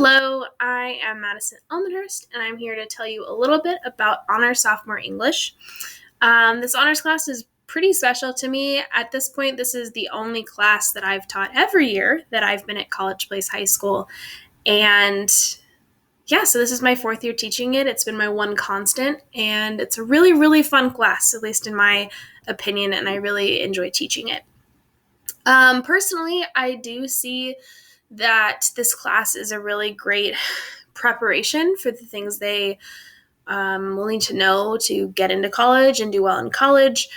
Hello, I am Madison Elmhurst, and I'm here to tell you a little bit about Honors Sophomore English. This honors class is pretty special to me. At this point, this is the only class that I've taught every year that I've been at College Place High School. And so this is my fourth year teaching it. It's been my one constant, and it's a really, really fun class, at least in my opinion, and I really enjoy teaching it. Personally, I do see that this class is a really great preparation for the things they will need to know to get into college and do well in college.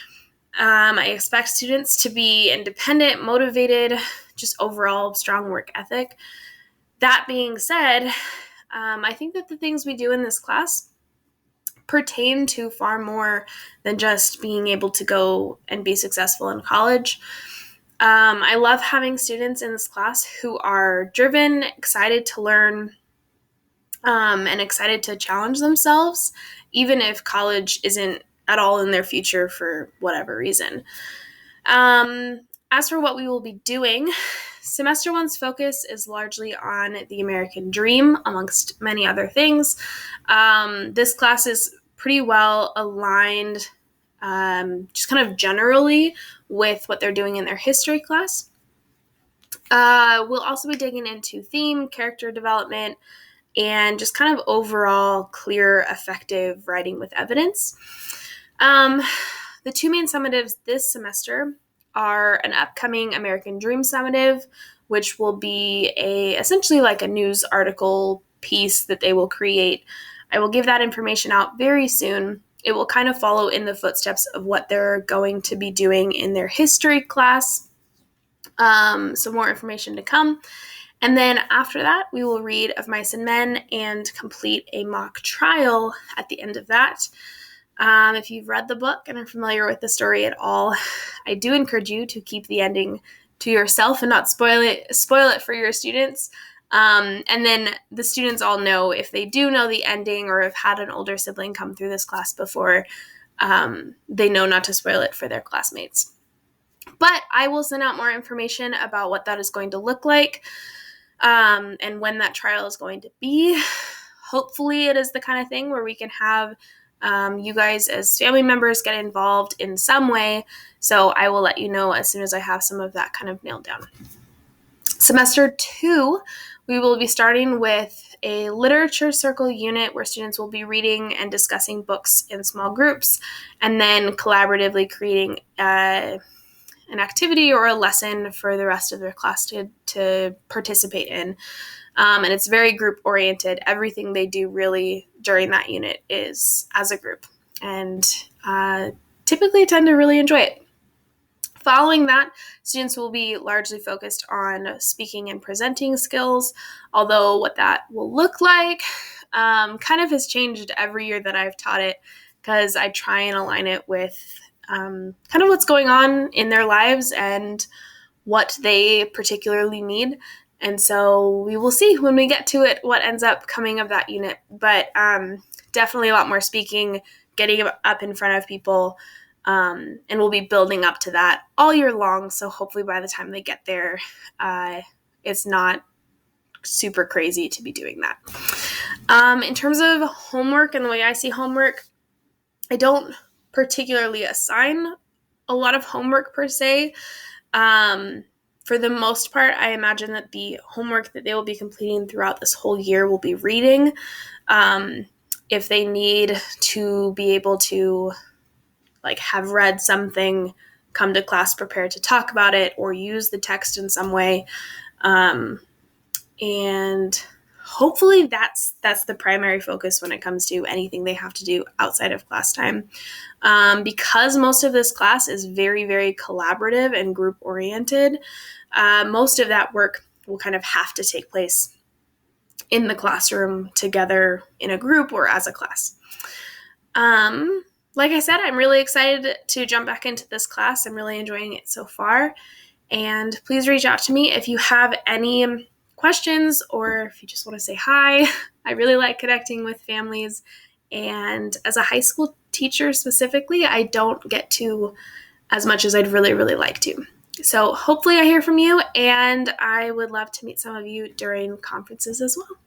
I expect students to be independent, motivated, just overall strong work ethic. That being said, I think that the things we do in this class pertain to far more than just being able to go and be successful in college. I love having students in this class who are driven, excited to learn, and excited to challenge themselves, even if college isn't at all in their future for whatever reason. As for what we will be doing, Semester 1's focus is largely on the American dream, amongst many other things. This class is pretty well aligned just kind of generally with what they're doing in their history class. We'll also be digging into theme, character development, and just kind of overall clear, effective writing with evidence. The two main summatives this semester are an upcoming American Dream summative, which will be essentially like a news article piece that they will create. I will give that information out very soon. It will kind of follow in the footsteps of what they're going to be doing in their history class. Some more information to come. And then after that, we will read Of Mice and Men and complete a mock trial at the end of that. If you've read the book and are familiar with the story at all, I do encourage you to keep the ending to yourself and not spoil it for your students. And then the students all know, if they do know the ending or have had an older sibling come through this class before, they know not to spoil it for their classmates. But I will send out more information about what that is going to look like and when that trial is going to be. Hopefully it is the kind of thing where we can have you guys as family members get involved in some way. So I will let you know as soon as I have some of that kind of nailed down. Semester 2, we will be starting with a literature circle unit where students will be reading and discussing books in small groups, and then collaboratively creating an activity or a lesson for the rest of their class to participate in. And it's very group oriented. Everything they do really during that unit is as a group, and typically tend to really enjoy it. Following that, students will be largely focused on speaking and presenting skills, although what that will look like kind of has changed every year that I've taught it, because I try and align it with kind of what's going on in their lives and what they particularly need. And so we will see when we get to it what ends up coming of that unit. But definitely a lot more speaking, getting up in front of people, and we'll be building up to that all year long. So hopefully by the time they get there, it's not super crazy to be doing that. In terms of homework and the way I see homework, I don't particularly assign a lot of homework per se. For the most part, I imagine that the homework that they will be completing throughout this whole year will be reading. If they need to be able to have read something, come to class prepared to talk about it or use the text in some way. And hopefully that's the primary focus when it comes to anything they have to do outside of class time. Because most of this class is very, very collaborative and group oriented, most of that work will kind of have to take place in the classroom together in a group or as a class. Like I said, I'm really excited to jump back into this class. I'm really enjoying it so far. And please reach out to me if you have any questions or if you just want to say hi. I really like connecting with families. And as a high school teacher specifically, I don't get to as much as I'd really, really like to. So hopefully I hear from you, and I would love to meet some of you during conferences as well.